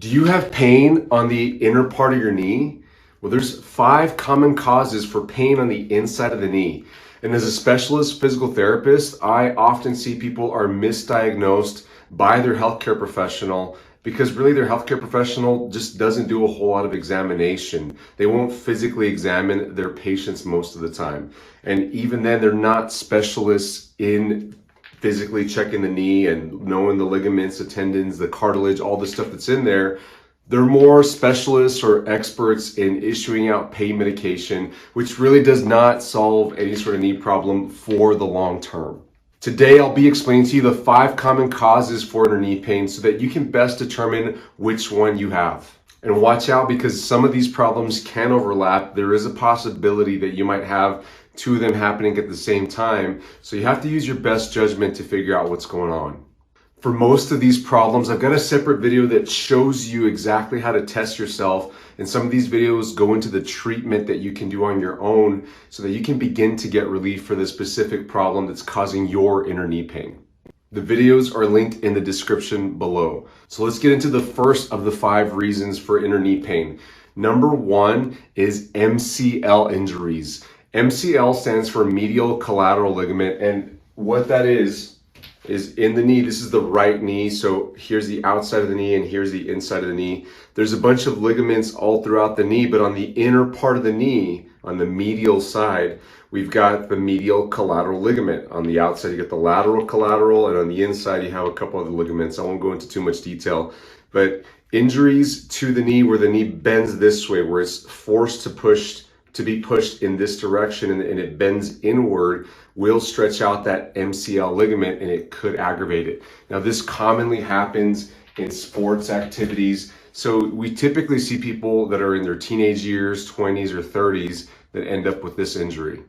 Do you have pain on the inner part of your knee? Well, there's 5 common causes for pain on the inside of the knee. And as a specialist physical therapist, I often see people are misdiagnosed by their healthcare professional because really their healthcare professional just doesn't do a whole lot of examination. They won't physically examine their patients most of the time. And even then, they're not specialists in physically checking the knee and knowing the ligaments, the tendons, the cartilage, all the stuff that's in there. They're more specialists or experts in issuing out pain medication, which really does not solve any sort of knee problem for the long term. Today, I'll be explaining to you the 5 common causes for inner knee pain so that you can best determine which one you have. And watch out, because some of these problems can overlap. There is a possibility that you might have 2 of them happening at the same time. So you have to use your best judgment to figure out what's going on. For most of these problems, I've got a separate video that shows you exactly how to test yourself. And some of these videos go into the treatment that you can do on your own so that you can begin to get relief for the specific problem that's causing your inner knee pain. The videos are linked in the description below. So let's get into the first of the 5 reasons for inner knee pain. Number 1 is MCL injuries. MCL stands for medial collateral ligament, and what that is in the knee. This is the right knee, so here's the outside of the knee and here's the inside of the knee. There's a bunch of ligaments all throughout the knee, but on the inner part of the knee, on the medial side, we've got the medial collateral ligament. On the outside, you get the lateral collateral, and on the inside, you have a couple other ligaments. I won't go into too much detail, but injuries to the knee where the knee bends this way, where it's forced to be pushed in this direction and it bends inward, will stretch out that MCL ligament and it could aggravate it. Now, this commonly happens in sports activities. So we typically see people that are in their teenage years, 20s or 30s, that end up with this injury.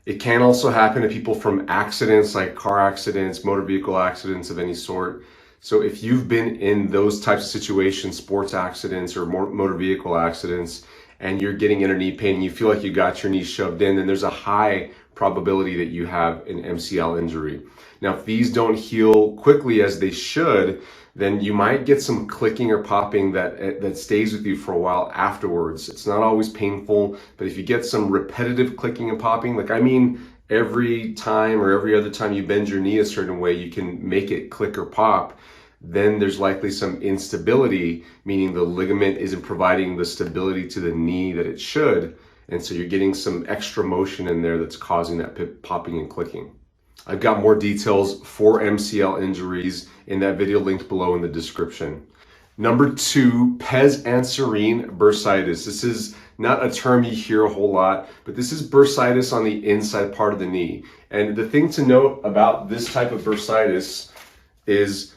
It can also happen to people from accidents like car accidents, motor vehicle accidents of any sort. So if you've been in those types of situations, sports accidents or motor vehicle accidents, and you're getting inner knee pain and you feel like you got your knee shoved in, then there's a high probability that you have an MCL injury. Now, if these don't heal quickly as they should, then you might get some clicking or popping that stays with you for a while afterwards. It's not always painful, but if you get some repetitive clicking and popping, like I mean every time or every other time you bend your knee a certain way, you can make it click or pop, then there's likely some instability, meaning the ligament isn't providing the stability to the knee that it should. And so you're getting some extra motion in there that's causing that popping and clicking. I've got more details for MCL injuries in that video linked below in the description. Number 2, Pes Anserine Bursitis. This is not a term you hear a whole lot, but this is bursitis on the inside part of the knee. And the thing to note about this type of bursitis is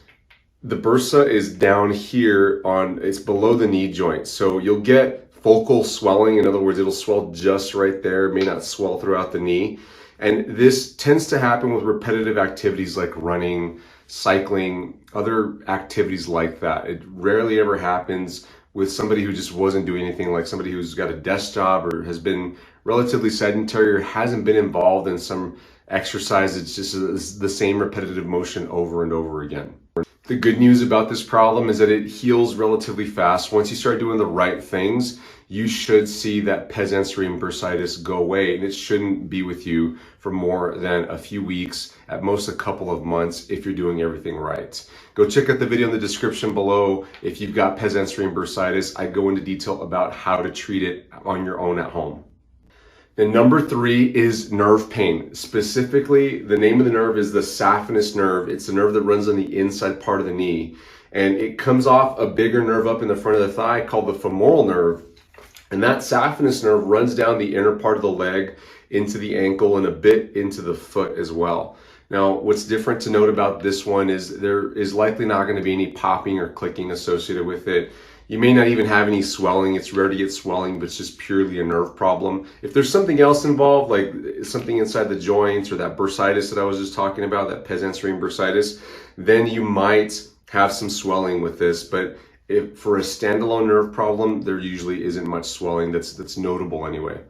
the bursa is down here it's below the knee joint. So you'll get focal swelling. In other words, it'll swell just right there. It may not swell throughout the knee. And this tends to happen with repetitive activities like running, cycling, other activities like that. It rarely ever happens with somebody who just wasn't doing anything, like somebody who's got a desk job or has been relatively sedentary or hasn't been involved in some exercise. It's just the same repetitive motion over and over again. The good news about this problem is that it heals relatively fast. Once you start doing the right things, you should see that Pes Anserine Bursitis go away, and it shouldn't be with you for more than a few weeks, at most a couple of months, if you're doing everything right. Go check out the video in the description below. If you've got Pes Anserine Bursitis, I go into detail about how to treat it on your own at home. And number 3 is nerve pain. Specifically, the name of the nerve is the saphenous nerve. It's the nerve that runs on the inside part of the knee. And it comes off a bigger nerve up in the front of the thigh called the femoral nerve. And that saphenous nerve runs down the inner part of the leg into the ankle and a bit into the foot as well. Now, what's different to note about this one is there is likely not going to be any popping or clicking associated with it. You may not even have any swelling. It's rare to get swelling, but it's just purely a nerve problem. If there's something else involved, like something inside the joints or that bursitis that I was just talking about, that Pes Anserine Bursitis, then you might have some swelling with this. But if for a standalone nerve problem, there usually isn't much swelling that's notable anyway.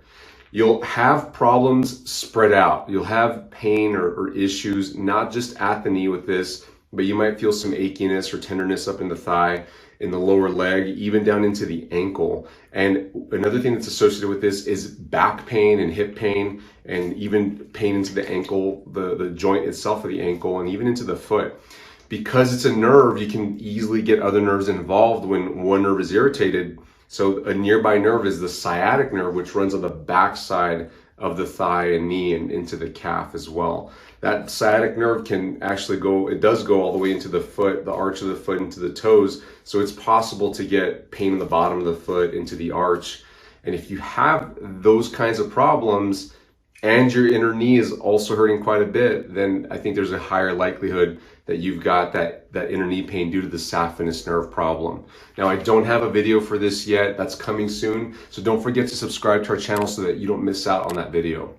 You'll have problems spread out. You'll have pain or issues, not just at the knee with this, but you might feel some achiness or tenderness up in the thigh. in the lower leg, even down into the ankle. And another thing that's associated with this is back pain and hip pain, and even pain into the ankle, the joint itself of the ankle, and even into the foot. Because it's a nerve, you can easily get other nerves involved when one nerve is irritated. So a nearby nerve is the sciatic nerve, which runs on the backside of the thigh and knee and into the calf as well. That sciatic nerve can actually go, it does go all the way into the foot, the arch of the foot, into the toes. So it's possible to get pain in the bottom of the foot, into the arch. And if you have those kinds of problems and your inner knee is also hurting quite a bit, then I think there's a higher likelihood that you've got that inner knee pain due to the saphenous nerve problem. Now, I don't have a video for this yet. That's coming soon. So don't forget to subscribe to our channel so that you don't miss out on that video.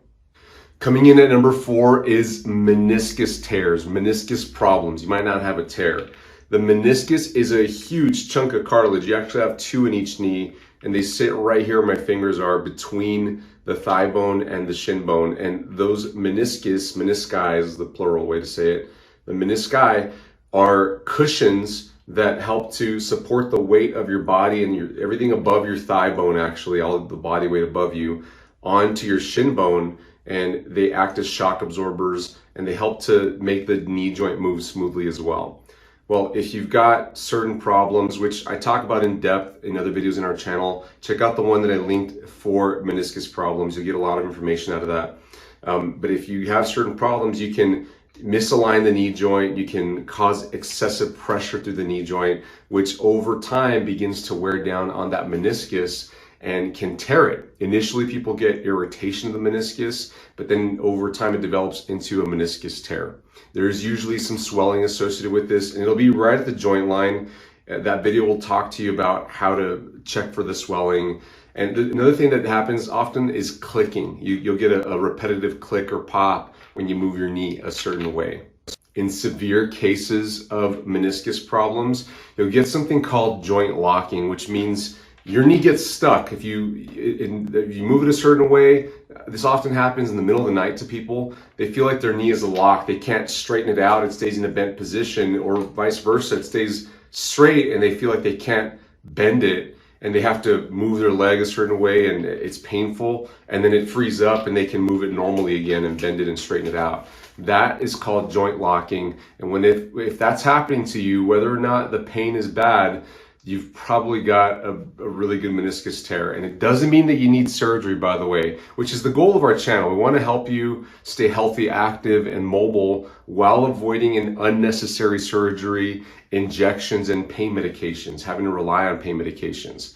Coming in at number 4 is meniscus tears, meniscus problems. You might not have a tear. The meniscus is a huge chunk of cartilage. You actually have 2 in each knee, and they sit right here where my fingers are, between the thigh bone and the shin bone. And those menisci is the plural way to say it. The menisci are cushions that help to support the weight of your body and everything above your thigh bone, actually, all of the body weight above you, onto your shin bone. And they act as shock absorbers, and they help to make the knee joint move smoothly as well. Well, if you've got certain problems, which I talk about in depth in other videos in our channel, check out the one that I linked for meniscus problems. You'll get a lot of information out of that. But if you have certain problems, you can misalign the knee joint, you can cause excessive pressure through the knee joint, which over time begins to wear down on that meniscus and can tear it. Initially, people get irritation of the meniscus, but then over time it develops into a meniscus tear. There's usually some swelling associated with this, and it'll be right at the joint line. That video will talk to you about how to check for the swelling. And another thing that happens often is clicking. You'll get a repetitive click or pop when you move your knee a certain way. In severe cases of meniscus problems, you'll get something called joint locking, which means your knee gets stuck. If you move it a certain way, this often happens in the middle of the night to people. They feel like their knee is locked. They can't straighten it out. It stays in a bent position, or vice versa. It stays straight and they feel like they can't bend it, and they have to move their leg a certain way, and it's painful, and then it frees up and they can move it normally again and bend it and straighten it out. That is called joint locking. And if that's happening to you, whether or not the pain is bad, you've probably got a really good meniscus tear. And it doesn't mean that you need surgery, by the way, which is the goal of our channel. We want to help you stay healthy, active, and mobile while avoiding an unnecessary surgery, injections, and pain medications, having to rely on pain medications.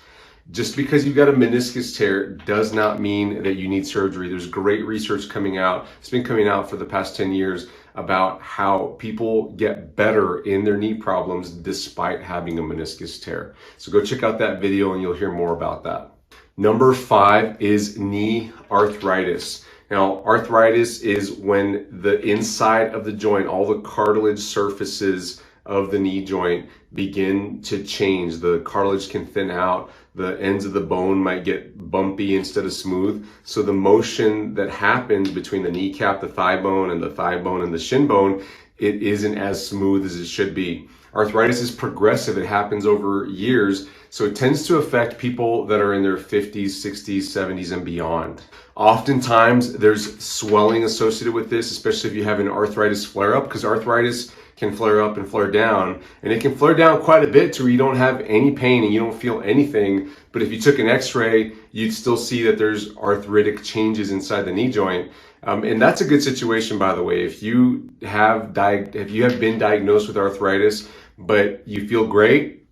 Just because you've got a meniscus tear does not mean that you need surgery. There's great research coming out. It's been coming out for the past 10 years about how people get better in their knee problems despite having a meniscus tear. So go check out that video and you'll hear more about that. Number 5 is knee arthritis. Now, arthritis is when the inside of the joint, all the cartilage surfaces of the knee joint begin to change. The cartilage can thin out. The ends of the bone might get bumpy instead of smooth. So the motion that happens between the kneecap, the thigh bone, and the shin bone, it isn't as smooth as it should be. Arthritis is progressive. It happens over years. So it tends to affect people that are in their 50s, 60s, 70s, and beyond. Oftentimes, there's swelling associated with this, especially if you have an arthritis flare-up, because arthritis can flare up and flare down, and it can flare down quite a bit to where you don't have any pain and you don't feel anything. But if you took an x-ray, you'd still see that there's arthritic changes inside the knee joint. And that's a good situation, by the way. If you have been diagnosed with arthritis, but you feel great,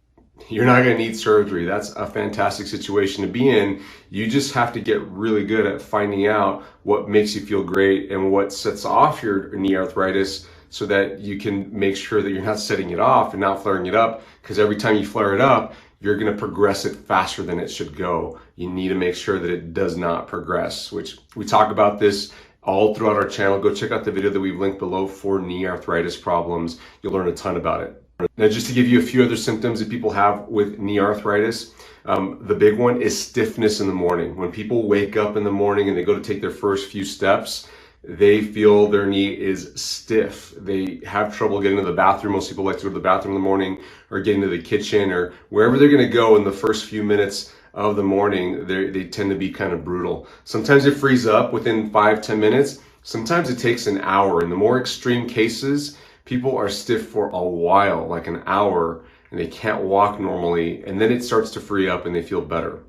you're not going to need surgery. That's a fantastic situation to be in. You just have to get really good at finding out what makes you feel great and what sets off your knee arthritis, so that you can make sure that you're not setting it off and not flaring it up, because every time you flare it up, you're going to progress it faster than it should go. You need to make sure that it does not progress, which we talk about this all throughout our channel. Go check out the video that we've linked below for knee arthritis problems. You'll learn a ton about it. Now, just to give you a few other symptoms that people have with knee arthritis, the big one is stiffness in the morning. When people wake up in the morning and they go to take their first few steps, they feel their knee is stiff. They have trouble getting to the bathroom. Most people like to go to the bathroom in the morning, or getting to the kitchen, or wherever they're going to go in the first few minutes of the morning. They tend to be kind of brutal. Sometimes it frees up within 5-10 minutes. Sometimes it takes an hour. In the more extreme cases, people are stiff for a while, like an hour, and they can't walk normally, and then it starts to free up and they feel better.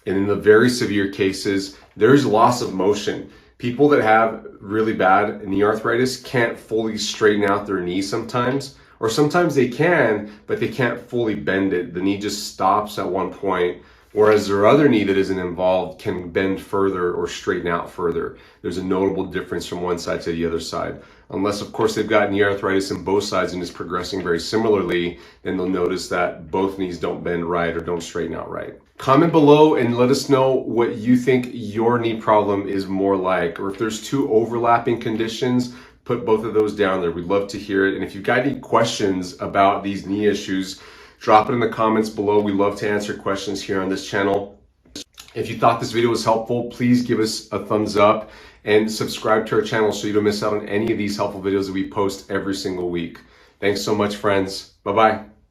And in the very severe cases, there's loss of motion. People that have really bad knee arthritis can't fully straighten out their knee sometimes, or sometimes they can, but they can't fully bend it. The knee just stops at one point, whereas their other knee that isn't involved can bend further or straighten out further. There's a notable difference from one side to the other side. Unless, of course, they've got knee arthritis in both sides and is progressing very similarly, then they'll notice that both knees don't bend right or don't straighten out right. Comment below and let us know what you think your knee problem is more like, or if there's two overlapping conditions, put both of those down there. We'd love to hear it. And if you've got any questions about these knee issues, drop it in the comments below. We love to answer questions here on this channel. If you thought this video was helpful, please give us a thumbs up and subscribe to our channel so you don't miss out on any of these helpful videos that we post every single week. Thanks so much, friends. Bye-bye.